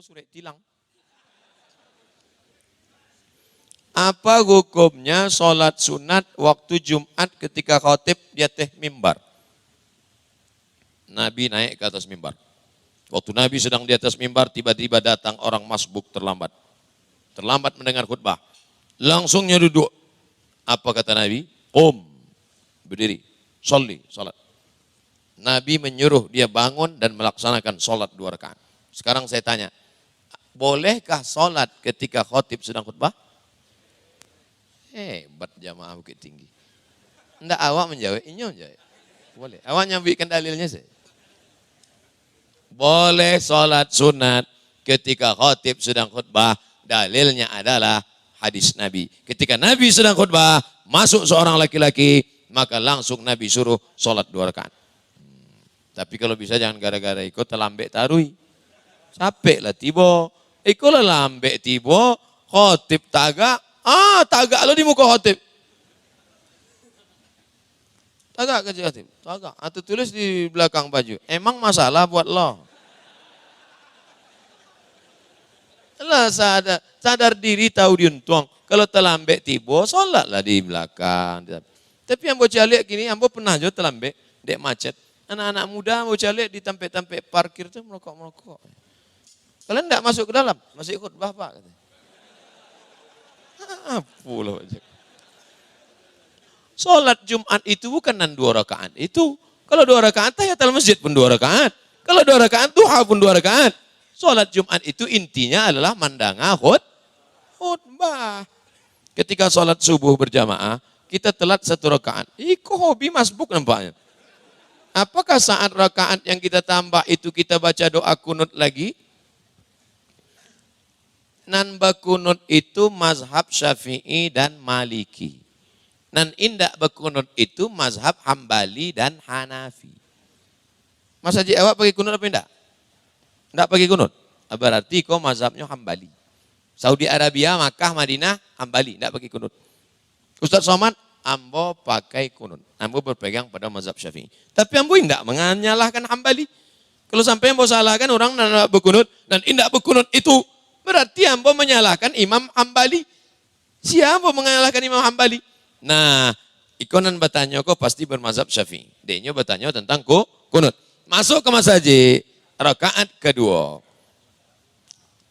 surat tilang. Apa hukumnya sholat sunat waktu Jumat ketika khotib di atas mimbar? Nabi naik ke atas mimbar. Waktu Nabi sedang di atas mimbar, tiba-tiba datang orang masbuk terlambat. Terlambat mendengar khutbah. Langsungnya duduk. Apa kata Nabi? Qum, berdiri, sholli, salat. Nabi menyuruh dia bangun dan melaksanakan sholat 2 rakaat. Sekarang saya tanya, bolehkah sholat ketika khotib sedang khutbah? Hebat jamaah Bukit Tinggi. Enggak awak menjawab, ini menjawab. Boleh. Awak nyambikan dalilnya saya. Boleh sholat sunat ketika khotib sedang khutbah. Dalilnya adalah hadis Nabi. Ketika Nabi sedang khutbah, masuk seorang laki-laki, maka langsung Nabi suruh sholat 2 rakaat. Tapi kalau bisa jangan gara-gara ikut terlambek tarui. Capek lah tiba. Ikut lah lambek tiba, khotib tagak. Tagak lo di muka khotib. Tagak ke khotib? Tagak. Atau tulis di belakang baju. Emang masalah buat lo? Lah sadar diri tahu diuntung. Kalau terlambek tiba, sholatlah di belakang. Tapi yang bocah lihat gini, ambo pernah juga terlambek, dek macet. Anak-anak muda bocah lihat di tempat-tempat parkir tuh merokok-merokok. Kalian enggak masuk ke dalam, masih ikut bapak. Apulah. Sholat Jumat itu bukan 2 rakaat itu. Kalau 2 rakaat tahiyatul masjid pun 2 rakaat. Kalau 2 rakaat duha pun 2 rakaat. Sholat Jumat itu intinya adalah mandanga khutbah. Ketika sholat subuh berjamaah, kita telat 1 rakaat. Itu hobi masbuk nampaknya. Apakah saat rakaat yang kita tambah itu kita baca doa kunut lagi? Nan bakunut itu mazhab Syafi'i dan Maliki. Nan indak bakunut itu mazhab Hambali dan Hanafi. Mas Haji awak pakai kunut apa enggak? Enggak pakai kunut. Berarti kau mazhabnya Hambali. Saudi Arabia, Makkah, Madinah, Hambali, enggak pakai kunut. Ustaz Somad, ambo pakai kunut. Ambo berpegang pada mazhab Syafi'i. Tapi ambo enggak menyalahkan Hambali. Kalau sampai ambo salahkan orang enggak berkunut dan enggak berkunut itu berarti ambo menyalahkan Imam Hambali. Siapa menyalahkan Imam Hambali? Nah, ikonan bertanya kok pasti bermazhab Syafi'i. Dia bertanya tentang kunut. Masuk ke Mas Haji, rakaat kedua.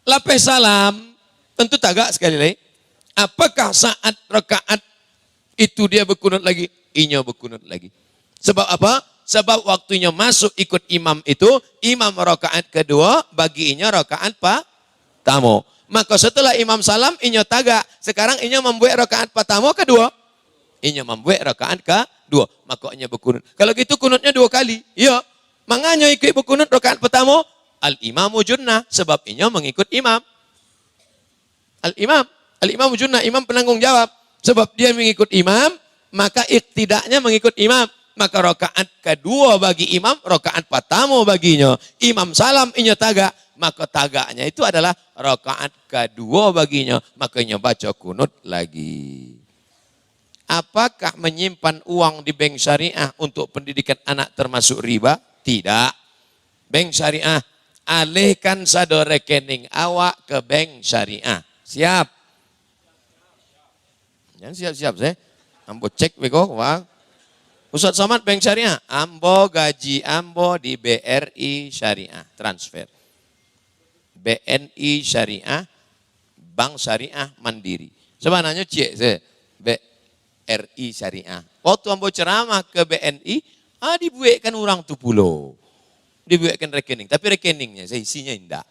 Lapis salam, tentu tagak sekali lagi. Apakah saat rakaat itu dia berkunut lagi? Inya berkunut lagi. Sebab apa? Sebab waktunya masuk ikut imam itu, imam rakaat kedua, baginya rakaat pertama. Maka setelah imam salam, inya tagak. Sekarang inya membuat rakaat pertama kedua. Inya membuat rakaat kedua. Maka inya berkunut. Kalau gitu kunutnya 2 kali. Ya. Makanya ikut berkunut rakaat pertama, al-imamu junnah. Sebab inya mengikut imam. Al-imamu junnah, imam penanggung jawab. Sebab dia mengikut imam, maka iktidaknya mengikut imam. Maka rakaat kedua bagi imam, rakaat pertama baginya. Imam salam, inya tagak. Maka tagaknya itu adalah rakaat kedua baginya. Makanya baca kunut lagi. Apakah menyimpan uang di bank syariah untuk pendidikan anak termasuk riba? Tidak. Bank syariah, alihkan saldo rekening awak ke bank syariah. Siap? Jangan siap-siap saya. Ambo cek beko, wah. Ustaz Somad bank syariah, ambo gaji ambo di BRI syariah, transfer. BNI syariah, bank syariah mandiri. Sebenarnya cek saya, BRI syariah. Waktu ambo ceramah ke BNI, dibuatkan orang tu pulau. Dibuatkan rekening, tapi rekeningnya saya isinya indah.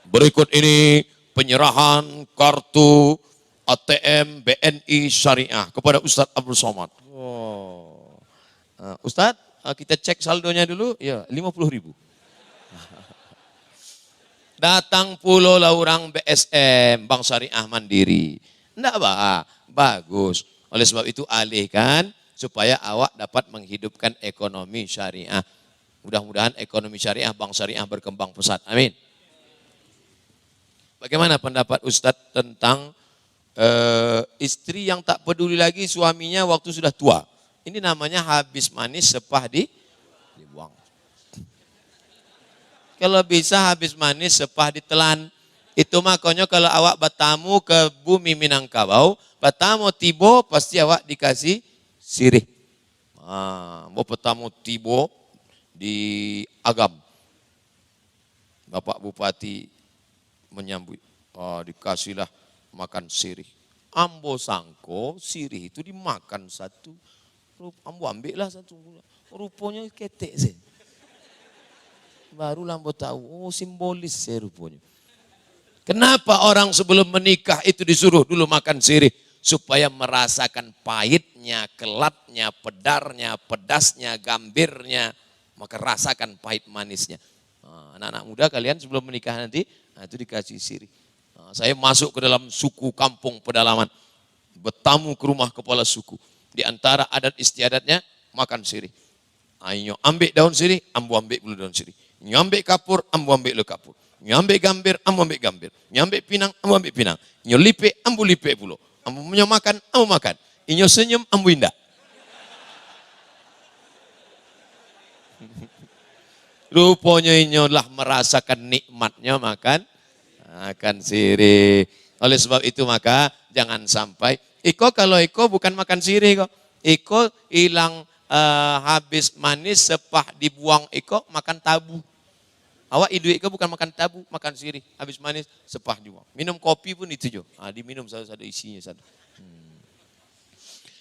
Berikut ini penyerahan kartu ATM BNI syariah kepada Ustadz Abdul Somad. Ustadz, kita cek saldonya dulu, ya 50.000. Datang pulau lah orang BSM, Bank Syariah Mandiri. Enggak bagus. Oleh sebab itu alihkan supaya awak dapat menghidupkan ekonomi syariah. Mudah-mudahan ekonomi syariah, bank syariah berkembang pesat. Amin. Bagaimana pendapat Ustadz tentang istri yang tak peduli lagi suaminya waktu sudah tua? Ini namanya habis manis sepah dibuang. Kalau bisa habis manis sepah ditelan. Itu makanya kalau awak bertamu ke bumi Minangkabau, bertamu tibo pasti awak dikasih sirih. Mau bertamu tibo di Agam. Bapak Bupati menyambut, dikasihlah makan sirih. Ambo sangko sirih itu dimakan satu. Ambo ambil lah satu. Rupanya ketek sih. Barulah ambo tahu, simbolis sih rupanya. Kenapa orang sebelum menikah itu disuruh dulu makan sirih? Supaya merasakan pahitnya, kelatnya, pedarnya, pedasnya, gambirnya. Maka rasakan pahit manisnya. Anak-anak muda kalian sebelum menikah nanti, itu dikasih sirih. Saya masuk ke dalam suku kampung pedalaman. Bertamu ke rumah kepala suku. Di antara adat istiadatnya, makan sirih. Ayo ambil daun sirih, ambo ambil dulu daun sirih. Nyambil kapur, ambo ambil dulu kapur. Nyambil gambir, ambo ambil gambir. Nyambil pinang, ambo ambil pinang. Nyo lipe, ambo lipe pula. Ambo punya makan, ambo makan. Inyo senyum, ambo indah. Rupanya inyo lah merasakan nikmatnya makan sirih. Oleh sebab itu maka jangan sampai. Kalau bukan makan sirih kok. Hilang habis manis sepah dibuang makan tabu. Awak hidup bukan makan tabu, makan sirih. Habis manis, sepah dibuang. Minum kopi pun itu juga. Diminum satu isinya satu.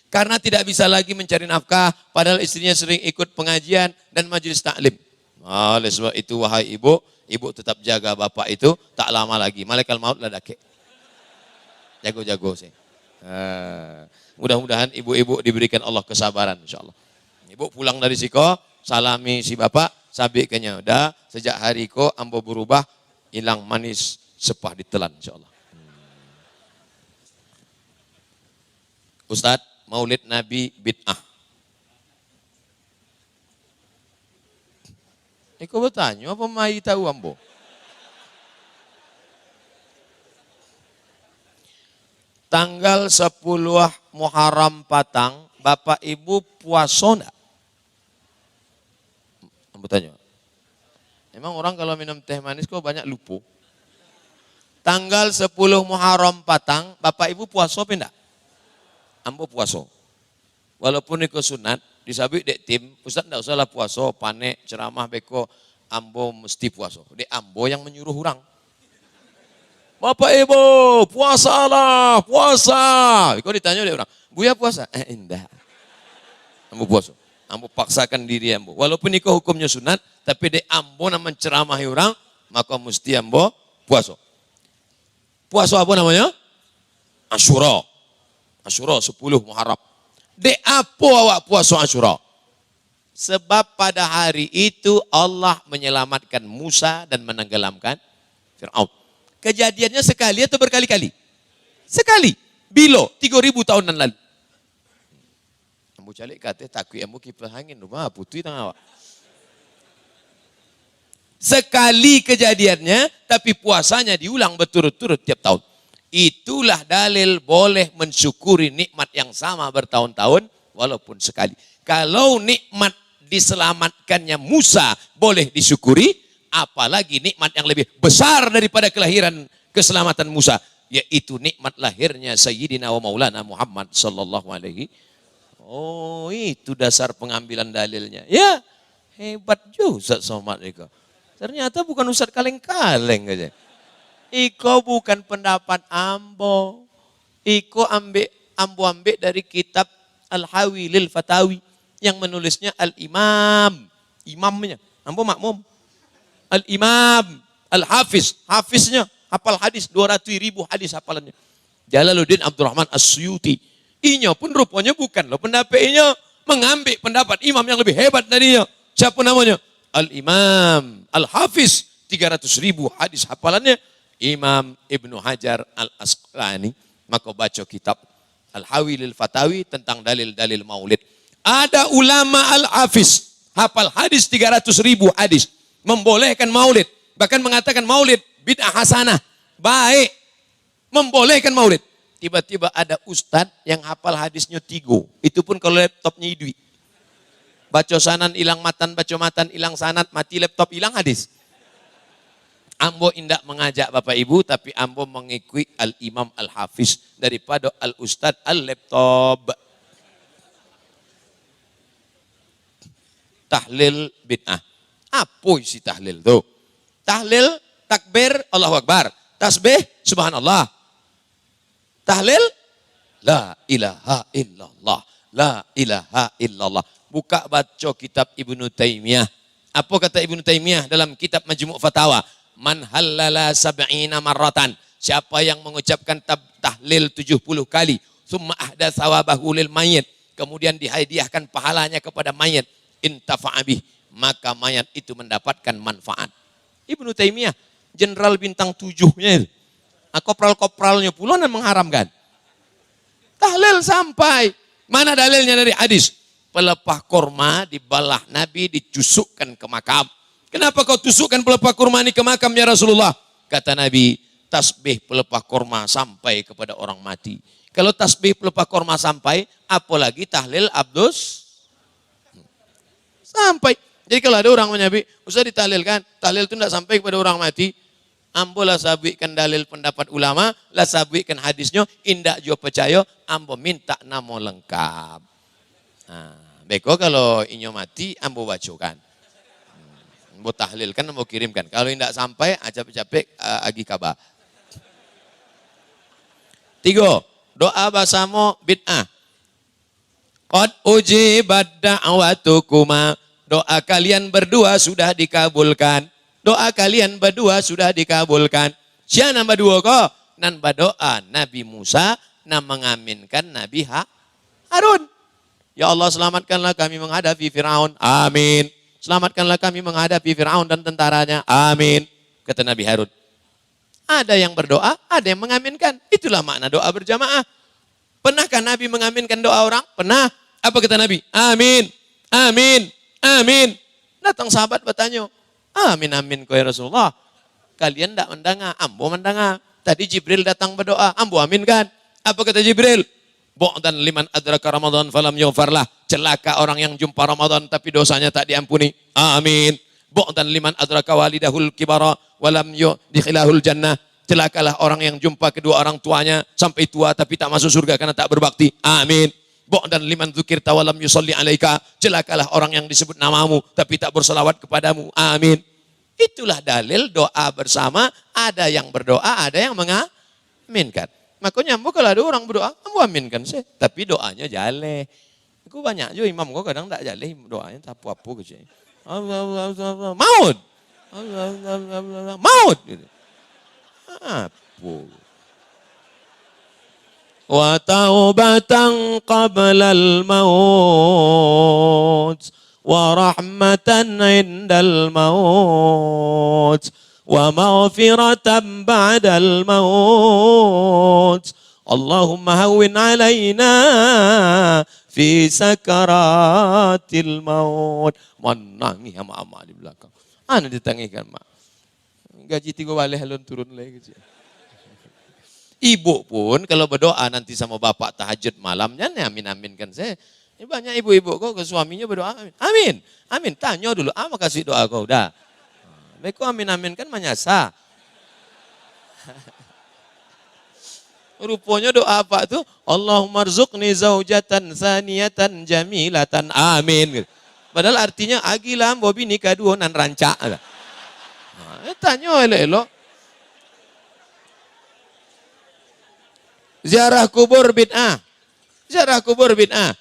Karena tidak bisa lagi mencari nafkah, padahal istrinya sering ikut pengajian dan majelis taklim. Oleh sebab itu wahai ibu tetap jaga bapak itu, tak lama lagi. Malaikat maut lah dakek. Jago-jago sih. Mudah-mudahan ibu-ibu diberikan Allah kesabaran insyaAllah. Ibu pulang dari siko, salami si bapak. Sabiknya udah sejak hari ko ambo berubah hilang manis sepah ditelan insyaallah. Ustadz, Maulid Nabi bid'ah. Iko bertanya apa mai tahu ambo? Tanggal 10 Muharram Patang, Bapak Ibu puasa enggak? Tanya. Emang orang kalau minum teh manis kok banyak lupa. Tanggal 10 Muharram Patang, Bapak Ibu puasa apa enggak? Ambo puasa. Walaupun itu sunat, disabik dek tim, Ustaz enggak usah lah puasa, panek, ceramah beko, ambo mesti puasa. Dek ambo yang menyuruh orang. Bapak Ibu, puasalah, puasa. Kok ditanya dek orang, Buya puasa? Enggak. Ambo puasa. Ambo paksakan diri ambo. Walaupun itu hukumnya sunat, tapi de ambo nama menceramahi orang, maka mesti ambo puasa. Puasa apa namanya? Asyura. Asyura 10 Muharram. De apa awak puasa Asyura? Sebab pada hari itu Allah menyelamatkan Musa dan menenggelamkan Fir'aun. Kejadiannya sekali atau berkali-kali? Sekali. Bilo, 3000 tahunan lalu. Ambo calik kata takui ambo kipas angin rumah putih tang awak. Sekali kejadiannya tapi puasanya diulang berturut-turut tiap tahun. Itulah dalil boleh mensyukuri nikmat yang sama bertahun-tahun walaupun sekali. Kalau nikmat diselamatkannya Musa boleh disyukuri, apalagi nikmat yang lebih besar daripada kelahiran keselamatan Musa, yaitu nikmat lahirnya Sayyidina wa Maulana Muhammad sallallahu alaihi. Oh, itu dasar pengambilan dalilnya. Ya, hebat juga Ustaz Somad Iko. Ternyata bukan Ustaz kaleng-kaleng aja. Iko bukan pendapat ambo. Iko ambo ambil dari kitab Al-Hawi lil Fatawi yang menulisnya Al-Imam. Imamnya, ambo makmum. Al-Imam, Al-Hafiz, hafiznya hafal hadis 200.000 hadis hafalannya. Jalaluddin Abdurrahman As-Suyuti. Inya pun rupanya bukan loh pendapat inya mengambil pendapat imam yang lebih hebat darinya. Siapa namanya? Al-Imam Al-Hafiz 300.000 hadis hafalannya Imam Ibnu Hajar Al-Asqalani. Maka baca kitab Al-Hawi lil Fatawi tentang dalil-dalil maulid. Ada ulama Al-Hafiz hafal hadis 300.000 hadis membolehkan maulid, bahkan mengatakan maulid bid'ah hasanah, baik, membolehkan maulid. Tiba-tiba ada ustadz yang hafal hadisnya 3. Itu pun kalau laptopnya idui. Baca sanan hilang matan, baca matan hilang sanat, mati laptop hilang hadis. Ambo indak mengajak Bapak Ibu, tapi ambo mengikuti Al-Imam Al-Hafiz daripada Al-Ustad Al-Laptop. Tahlil bid'ah. Apa isi tahlil tuh? Tahlil, takbir, Allahu Akbar. Tasbih, subhanallah. Tahlil, la ilaha illallah. La ilaha illallah. Buka baca kitab Ibnu Taimiyah. Apa kata Ibnu Taimiyah dalam kitab Majmu' Fatawa? Man halala sab'ina marratan. Siapa yang mengucapkan tahlil 70 kali. Summa ahda thawabahu lil mayit. Kemudian dihadiahkan pahalanya kepada mayit. Intafa'abih. Maka mayat itu mendapatkan manfaat. Ibnu Taimiyah, jenderal bintang 7-nya itu. Kopral-kopralnya pula dan mengharamkan. Tahlil sampai. Mana dalilnya dari hadis? Pelepah kurma dibalah Nabi ditusukkan ke makam. Kenapa kau tusukkan pelepah kurma ini ke makam ya Rasulullah? Kata Nabi, tasbih pelepah kurma sampai kepada orang mati. Kalau tasbih pelepah kurma sampai, apalagi tahlil abdus sampai. Jadi kalau ada orang menyabik, usah ditahlilkan. Tahlil itu tidak sampai kepada orang mati. Ambo lah sabitkan dalil pendapat ulama, lah sabitkan hadisnya, indak jua percaya, ambo minta nama lengkap. Nah, beko kalau inyo mati, ambo bacokan. Ambo tahlilkan, ambo kirimkan. Kalau indak sampai, acap-capek agi kabar. 3. Doa basamo bid'ah. Qad ujibat da'watukuma. Doa kalian berdua sudah dikabulkan. Doa kalian berdua sudah dikabulkan. Siapa nambah dua kok? Nambah doa Nabi Musa, nam mengaminkan Nabi Harun. Ya Allah, selamatkanlah kami menghadapi Fir'aun. Amin. Selamatkanlah kami menghadapi Fir'aun dan tentaranya. Amin. Kata Nabi Harun. Ada yang berdoa, ada yang mengaminkan. Itulah makna doa berjamaah. Pernahkah Nabi mengaminkan doa orang? Pernah. Apa kata Nabi? Amin. Amin. Amin. Datang sahabat bertanya. Amin amin kau ya Rasulullah. Kalian tidak mendengar, ambo mendengar. Tadi Jibril datang berdoa, ambo aminkan. Apa kata Jibril? Bu'dan liman adraka Ramadan falam yughfarlah. Celaka orang yang jumpa Ramadan tapi dosanya tak diampuni. Amin. Bu'dan liman adraka walidahul kibara walam yudkhilahul jannah. Celakalah orang yang jumpa kedua orang tuanya sampai tua tapi tak masuk surga karena tak berbakti. Amin. Bu'dan liman dzukirta walam yusalli alaika. Celakalah orang yang disebut namamu tapi tak berselawat kepadamu. Amin. Itulah dalil doa bersama. Ada yang berdoa, ada yang mengaminkan. Makanya ambo kalau ada orang berdoa, ambo aminkan sih. Tapi doanya jale. Aku banyak juga imam kau kadang tak jale doanya tak apa-apa gitu. Maut. Maut. Apa? Wa taubatan qablal maut wa rahmatan indal maut wa maghfiratan ba'dal maut. Allahumma hawwin alaina fi sakaratil maut. Menangi sama amak di belakang. Ana ditangikan mak. Gaji 3 balik halun turun lagi kecil. Ibu pun kalau berdoa nanti sama bapak tahajud malamnya, amin-aminkan saya. Ini banyak ibu-ibu kok ke suaminya berdoa amin. Amin, amin. Tanya dulu, apa kasih doa kau? Udah. Baik kok amin-aminkan menyasa. Rupanya doa apa tuh? Allahumma rzuqni zaujatan saniyatan jamilatan. Amin. Padahal artinya agilam bobi nikah dua nan rancak. Tanya elok-elok. Ziarah kubur bid'ah. Ziarah kubur bid'ah.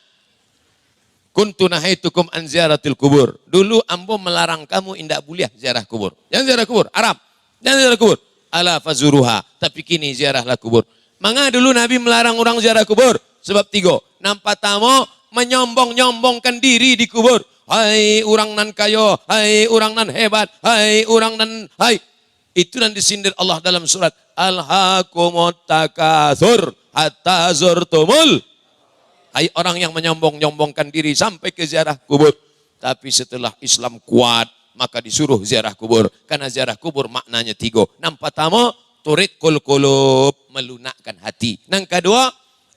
Kuntu nahaitukum an ziaratil kubur. Dulu ambo melarang kamu indak boleh ziarah kubur. Jangan ziarah kubur, Arab. Jangan ziarah kubur. Ala fazuruha. Tapi kini ziarahlah kubur. Maka dulu Nabi melarang orang ziarah kubur. Sebab 3. Nampak tamu menyombong-nyombongkan diri di kubur. Hai orang nan kayo, hai orang nan hebat, hai orang nan hai. Itu yang disindir Allah dalam surat Alhaakumut takatsur hatta zurtumul. Hai orang yang menyombong-nyombongkan diri sampai ke ziarah kubur. Tapi setelah Islam kuat, maka disuruh ziarah kubur. Karena ziarah kubur maknanya 3. Nampak tamu, turikul qulub, melunakkan hati. Yang kedua,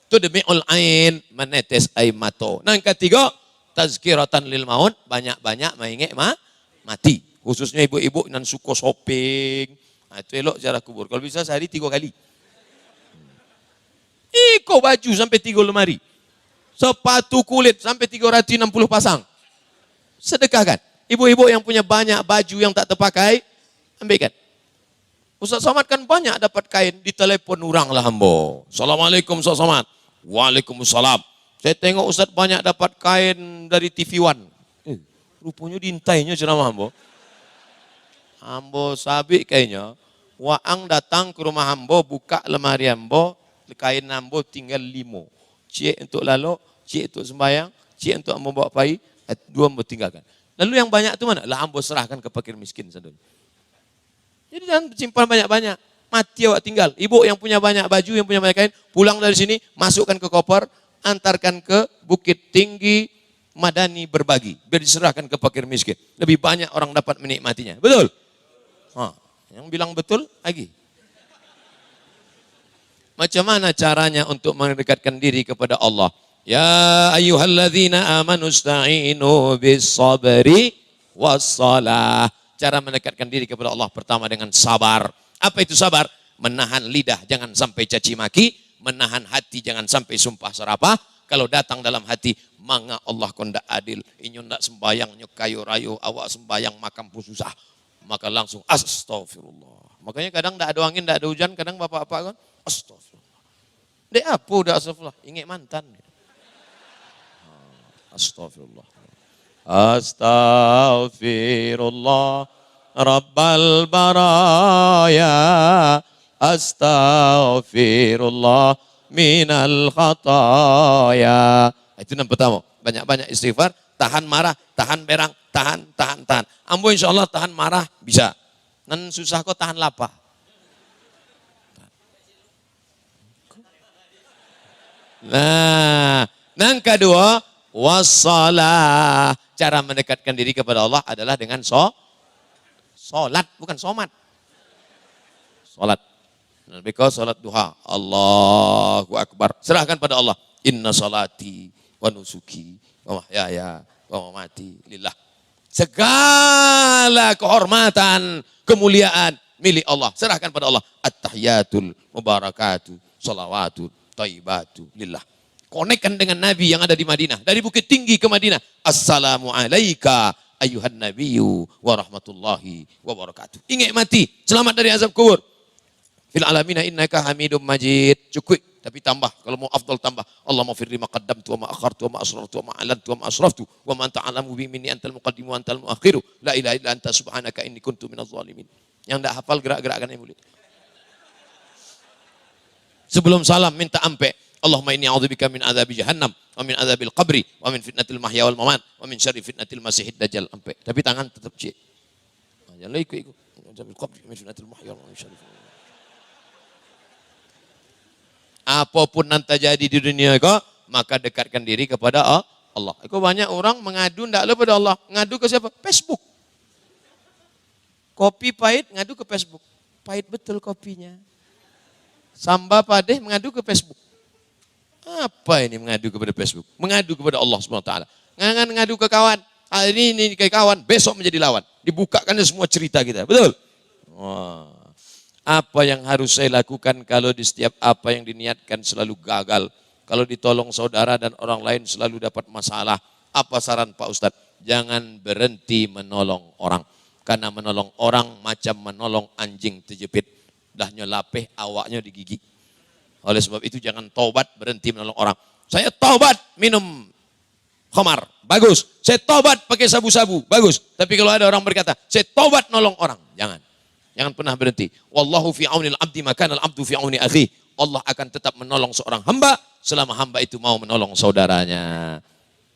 tudmi'ul ain, menetes air mata. Yang ketiga, tazkiratan lil maut, banyak-banyak mengingat mati. Khususnya ibu-ibu yang suka shopping, Nah, itu elok ziarah kubur. Kalau bisa sehari 3 kali. Kau baju sampai 3 lemari. Sepatu kulit sampai 360 pasang. Sedekahkan. Ibu-ibu yang punya banyak baju yang tak terpakai, ambilkan. Ustaz Somad kan banyak dapat kain, ditelepon orang lah hamba. Assalamualaikum Ustaz Somad. Waalaikumsalam. Saya tengok Ustaz banyak dapat kain dari TV One. Rupanya diintainya ceramah hamba. Hamba sabik kayaknya. Waang datang ke rumah hamba, buka lemari hamba, kain hamba tinggal 5. Cik untuk lalu, cik untuk sembahyang, cik untuk hamba bawa pai, 2 hamba tinggalkan. Lalu yang banyak itu mana? Lah hamba serahkan ke fakir miskin saudara. Jadi jangan simpan banyak-banyak. Mati awak tinggal. Ibu yang punya banyak baju, yang punya banyak kain, pulang dari sini, masukkan ke koper, antarkan ke Bukit Tinggi Madani berbagi. Biar diserahkan ke fakir miskin. Lebih banyak orang dapat menikmatinya. Betul? Yang bilang betul lagi. Macam mana caranya untuk mendekatkan diri kepada Allah? Ya ayyuhalladzina amanu sta'inu bis sabri was salah. Cara mendekatkan diri kepada Allah pertama dengan sabar. Apa itu sabar? Menahan lidah jangan sampai caci maki, menahan hati jangan sampai sumpah serapah. Kalau datang dalam hati, manga Allah kondak adil, inyo ndak sembayang nyo kayu rayu, awak sembayang makam pun susah. Maka langsung astagfirullah. Makanya kadang ndak ada angin, ndak ada hujan, kadang bapak-bapak kan astagfirullah. Dek apa udah astagfirullah? Ingat mantan. Astagfirullah. Astaghfirullah Rabbal baraya, astaghfirullah minal khataya. Itu yang pertama. Banyak-banyak istighfar, tahan marah, tahan berang, tahan. Ambo insya Allah tahan marah bisa. Nan susah kok tahan lapar. Nah, yang kedua, wassalah. Cara mendekatkan diri kepada Allah adalah dengan solat, bukan somat. Solat. Because solat duha. Allahu Akbar. Serahkan pada Allah. Inna salati wa nusuki wa mahyaya wa mamati lillah. Segala kehormatan, kemuliaan milik Allah. Serahkan pada Allah. At-tahiyatul mubarakatuh, salawatu, taibatu lillah. Konekkan dengan Nabi yang ada di Madinah. Dari Bukit Tinggi ke Madinah. Assalamu alaika ayuhan nabiyyu wa rahmatullahi wa barakatuh. Ingat mati, selamat dari azab kubur. Fil alamina innaka hamidum majid. Cukup, tapi tambah. Kalau mau afdal tambah. Allahumma firli ma qaddamtu wa ma akhartu wa ma asrartu wa ma alantu wa ma asraftu wa ma anta alamu bi minni antal muqaddimu wa antal muakhiru. La ilaha illa anta subhanaka inni kuntu minaz zalimin. Yang tidak hafal gerak-gerakkan yang mulia. Sebelum salam minta ampe. Allahumma inni a'udzubika min adzabi jahannam wa min adzabil qabri wa min fitnatil mahya wal mamat wa min syarri fitnatil masihid dajjal. Ampe. Tapi tangan tetap cik. Jangan ikut. Adzabil qabri wa min fitnatil mahya wa min syarri. Apapun nanti jadi di dunia kau, maka dekatkan diri kepada Allah. Kau banyak orang mengadu ndak kepada Allah. Ngadu ke siapa? Facebook. Kopi pahit ngadu ke Facebook. Pahit betul kopinya. Samba padeh mengadu ke Facebook. Apa ini mengadu kepada Facebook? Mengadu kepada Allah SWT. Ngangan ngadu ke kawan. Hari ini kayak kawan, besok menjadi lawan. Dibukakan semua cerita kita. Betul? Wah. Apa yang harus saya lakukan kalau di setiap apa yang diniatkan selalu gagal? Kalau ditolong saudara dan orang lain selalu dapat masalah. Apa saran Pak Ustadz? Jangan berhenti menolong orang. Karena menolong orang macam menolong anjing terjepit. Dah nyelapeh awaknya digigit. Oleh sebab itu jangan taubat berhenti menolong orang. Saya taubat minum khamar, bagus. Saya taubat pakai sabu-sabu, bagus. Tapi kalau ada orang berkata, saya taubat nolong orang, jangan. Jangan pernah berhenti. Wallahu fi aunil abdi maka al-abdu fi auni akhi. Allah akan tetap menolong seorang hamba selama hamba itu mau menolong saudaranya.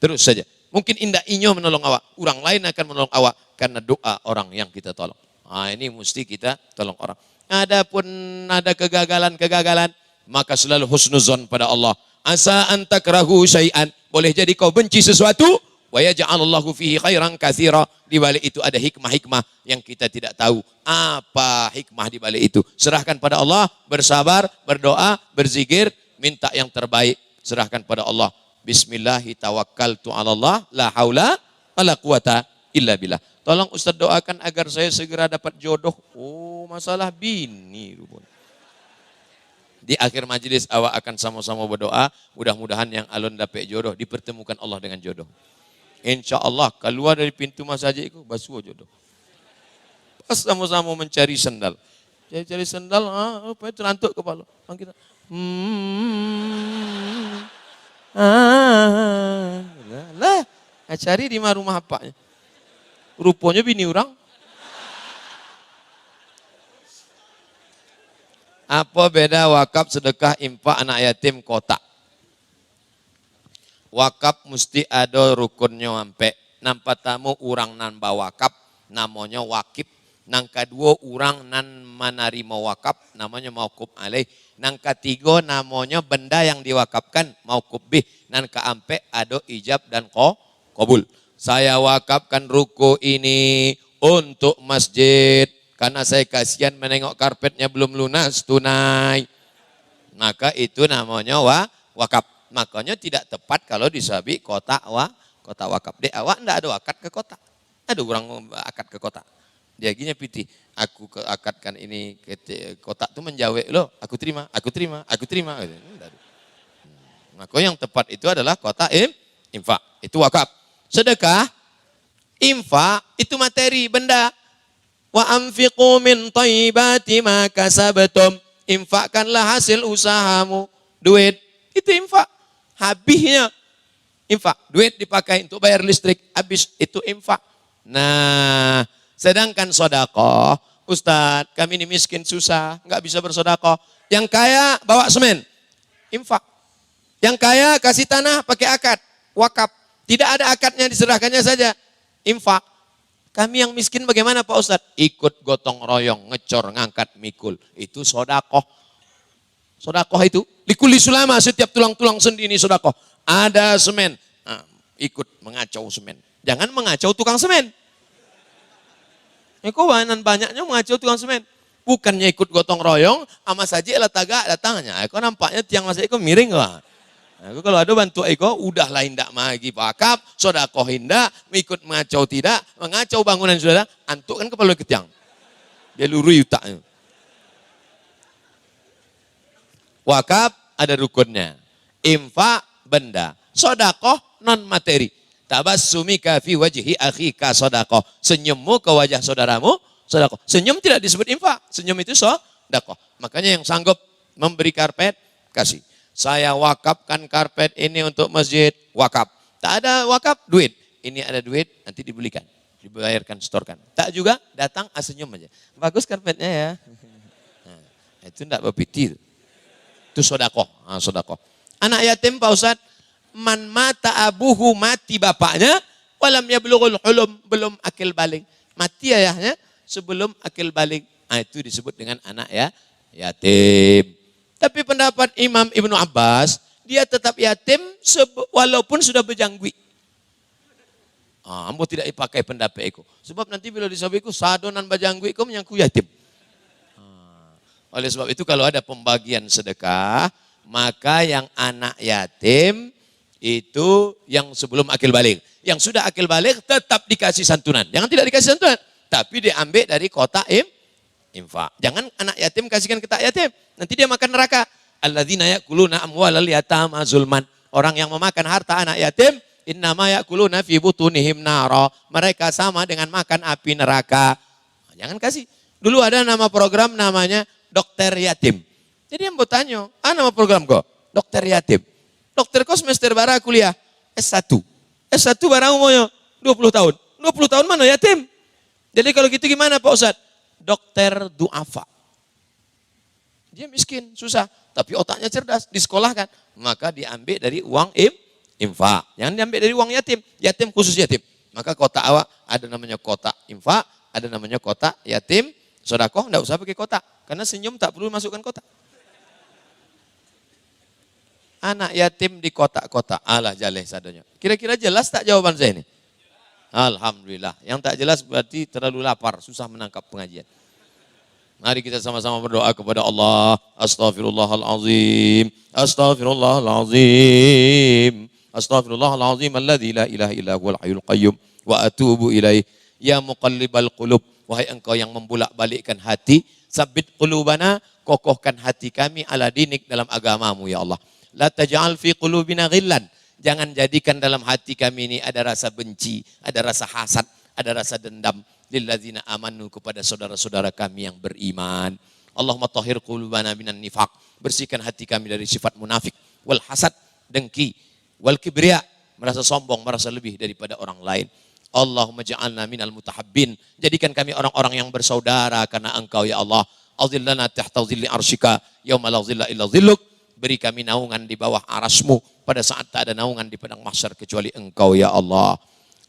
Terus saja. Mungkin indah inyo menolong awak, orang lain akan menolong awak karena doa orang yang kita tolong. Nah, ini mesti kita tolong orang. Adapun ada kegagalan-kegagalan, maka selalu husnuzon pada Allah. Asa antakrahu syai'an. Boleh jadi kau benci sesuatu. Wa yaj'alallahu fihi khairan katsira. Di balik itu ada hikmah-hikmah yang kita tidak tahu. Apa hikmah di balik itu? Serahkan pada Allah. Bersabar, berdoa, berzikir. Minta yang terbaik. Serahkan pada Allah. Bismillahi tawakkaltu ala Allah. La haula wa la quwata illa billah. Tolong Ustaz doakan agar saya segera dapat jodoh. Oh, masalah bini rupanya. Di akhir majelis awak akan sama-sama berdoa, mudah-mudahan yang alun dapat jodoh, dipertemukan Allah dengan jodoh. Insya Allah keluar dari pintu masjid itu basuh jodoh. Pas sama-sama mencari sendal. Cari sendal, apa itu lantuk kepala. Kita, lah, cari di rumah apanya. Rupanya bini orang. Apa beda wakaf, sedekah, infak, anak yatim, kotak? Wakaf mesti ada rukunnya sampai. Nampak tamu orang nan bawakaf, namanya wakif. Nang kedua orang nan menerima wakaf, namanya mauquf alaih. Nang ketiga namanya benda yang diwakafkan, mauquf bih. Nang keempat ada ijab dan qabul. Saya wakafkan ruku ini untuk masjid. Karena saya kasihan menengok karpetnya belum lunas tunai. Maka itu namanya wakaf. Makanya tidak tepat kalau disabik kotak wakaf. Dek awak enggak ada akad ke kotak. Ada orang akad ke kotak. Dia gini piti, aku akadkan ini kotak itu menjawab loh. Aku terima. Maka yang tepat itu adalah kotak infak. Itu wakaf. Sedekah, infak itu materi, benda. Wa anfiqu min thayyibati ma kasabtum. Infakkanlah hasil usahamu. Duit itu infak. Habisnya infak. Duit dipakai untuk bayar listrik, habis itu infak. Nah, sedangkan sedekah, Ustadz, kami ini miskin susah, enggak bisa bersedekah. Yang kaya bawa semen, infak. Yang kaya kasih tanah pakai akad, wakaf. Tidak ada akadnya, diserahkannya saja, infak. Kami yang miskin bagaimana Pak Ustadz? Ikut gotong royong, ngecor, ngangkat, mikul. Itu sodakoh. Sodakoh itu, likuli sulama, setiap tulang-tulang sendi ini sodakoh. Ada semen, ikut mengacau semen. Jangan mengacau tukang semen. Kok banyaknya mengacau tukang semen. Bukannya ikut gotong royong, sama saja lah tagak datangnya. Kok nampaknya tiang masjid itu miring lah. Aku kalau ada bantu Eko, udah lain tak magi pakap, sodakoh hindak, ikut mengacau tidak, mengacau bangunan saudara, antuk kan kepala ke tiang. Dia luru yutaknya. Wakaf ada rukunnya. Infak benda. Sodakoh non materi. Tabassumika fi wajhi akhika sodakoh. Senyummu ke wajah saudaramu, sodakoh. Senyum tidak disebut infak. Senyum itu sodakoh. Makanya yang sanggup memberi karpet, kasih. Saya wakafkan karpet ini untuk masjid, wakaf. Tak ada wakaf, duit. Ini ada duit, nanti dibelikan. Dibayarkan, setorkan. Tak juga, datang senyum aja. Bagus karpetnya ya. Nah, itu tidak berpiti. Itu sodakoh. Sodakoh. Anak yatim Pak Ustadz, man mata abuhu, mati bapaknya, walam yablughul hulum, belum akil balik. Mati ayahnya sebelum akil balik. Nah, itu disebut dengan anak yatim. Tapi pendapat Imam Ibnu Abbas, dia tetap yatim walaupun sudah berjangwi. Ambo tidak dipakai pendapat itu. Sebab nanti bila disabiku sadonan berjangwi itu menyangku yatim. Oleh sebab itu kalau ada pembagian sedekah, maka yang anak yatim itu yang sebelum akil balik. Yang sudah akil balik tetap dikasih santunan. Jangan tidak dikasih santunan, tapi diambil dari kotak infak. Jangan anak yatim kasihkan ke tak yatim. Nanti dia makan neraka. Alladzina ya'kuluna amwalal yatama zulman. Orang yang memakan harta anak yatim, innama ya'kuluna fi butunihim nara. Mereka sama dengan makan api neraka. Jangan kasih. Dulu ada nama program namanya Dokter Yatim. Jadi yang bertanya, nama program kok? Dokter Yatim. Dokter kok semester bara kuliah? S1. S1 barang umurnya 20 tahun. 20 tahun mana yatim? Jadi kalau gitu gimana Pak Ustadz? Dokter duafa. Dia miskin, susah. Tapi otaknya cerdas, disekolahkan. Maka diambil dari uang infak. Jangan diambil dari uang yatim. Yatim khusus yatim. Maka kotak awak ada namanya kotak infak, ada namanya kotak yatim. Sodakoh enggak usah pakai kotak. Karena senyum tak perlu masukkan kotak. Anak yatim di kotak-kotak. Alah jaleh sadonya. Kira-kira jelas tak jawaban saya ini? Alhamdulillah. Yang tak jelas berarti terlalu lapar, susah menangkap pengajian. Mari kita sama-sama berdoa kepada Allah. Astaghfirullahalazim. Astaghfirullahalazim. Astaghfirullahalazim alladzi la ilaha illa huwal hayyul qayyum. wa atubu ilaih. Ya muqallibal qulub, wahai engkau yang membulak-balikkan hati, sabbit qulubana, kokohkan hati kami ala dinik dalam agamamu ya Allah. La taj'al fi qulubina ghillan, jangan jadikan dalam hati kami ini ada rasa benci, ada rasa hasad, ada rasa dendam lilladzina amanu, kepada saudara-saudara kami yang beriman. Allahumma tahhir qulubana minan nifaq, bersihkan hati kami dari sifat munafik, wal hasad, dengki, wal kibriya, merasa sombong, merasa lebih daripada orang lain. Allahumma ja'alna minal mutahabbin, jadikan kami orang-orang yang bersaudara karena engkau ya Allah. Azillana tahta zilli arsyika yauma la zilla illa zilluk, beri kami naungan di bawah arasmu pada saat tak ada naungan di padang mahsyar kecuali engkau ya Allah.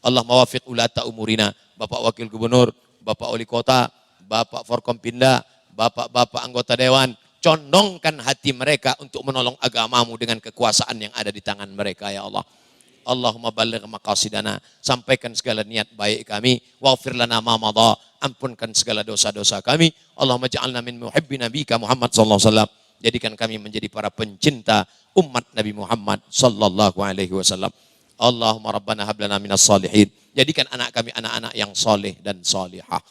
Allah mawafiq ulata umurina, Bapak Wakil Gubernur, Bapak Wali Kota, Bapak Forkompinda, Bapak-bapak anggota dewan, condongkan hati mereka untuk menolong agamamu dengan kekuasaan yang ada di tangan mereka ya Allah. Allahumma balligh maqasidana, sampaikan segala niat baik kami, waghfir lana ma madha, ampunkan segala dosa-dosa kami. Allahumma ja'alna min muhibbi nabika Muhammad sallallahu alaihi wasallam, jadikan kami menjadi para pencinta umat Nabi Muhammad sallallahu alaihi wasallam. Allahumma rabbana hab lana minas salihin, jadikan anak kami anak-anak yang saleh dan salihah.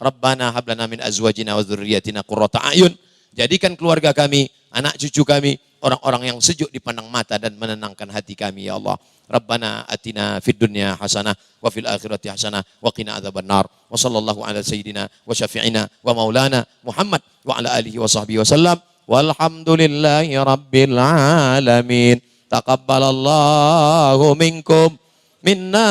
Rabbana hab lana min azwajina wa dzurriyyatina qurrata a'yun, jadikan keluarga kami, anak cucu kami, orang-orang yang sejuk dipandang mata dan menenangkan hati kami ya Allah. Rabbana atina fid dunya hasanah wa fil akhirati hasanah wa qina adzabannar. Wa sallallahu ala sayyidina wa syafi'ina wa maulana Muhammad wa ala alihi wa sahbihi wasallam. Walhamdulillahi rabbil alamin. Taqabbalallahu minkum minna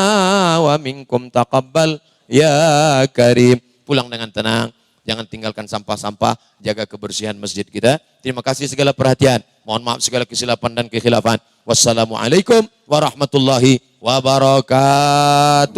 wa minkum taqabbal ya karim. Pulang dengan tenang, jangan tinggalkan sampah-sampah, jaga kebersihan masjid kita. Terima kasih segala perhatian. Mohon maaf segala kesilapan dan kekhilafan. Wassalamualaikum warahmatullahi wabarakatuh.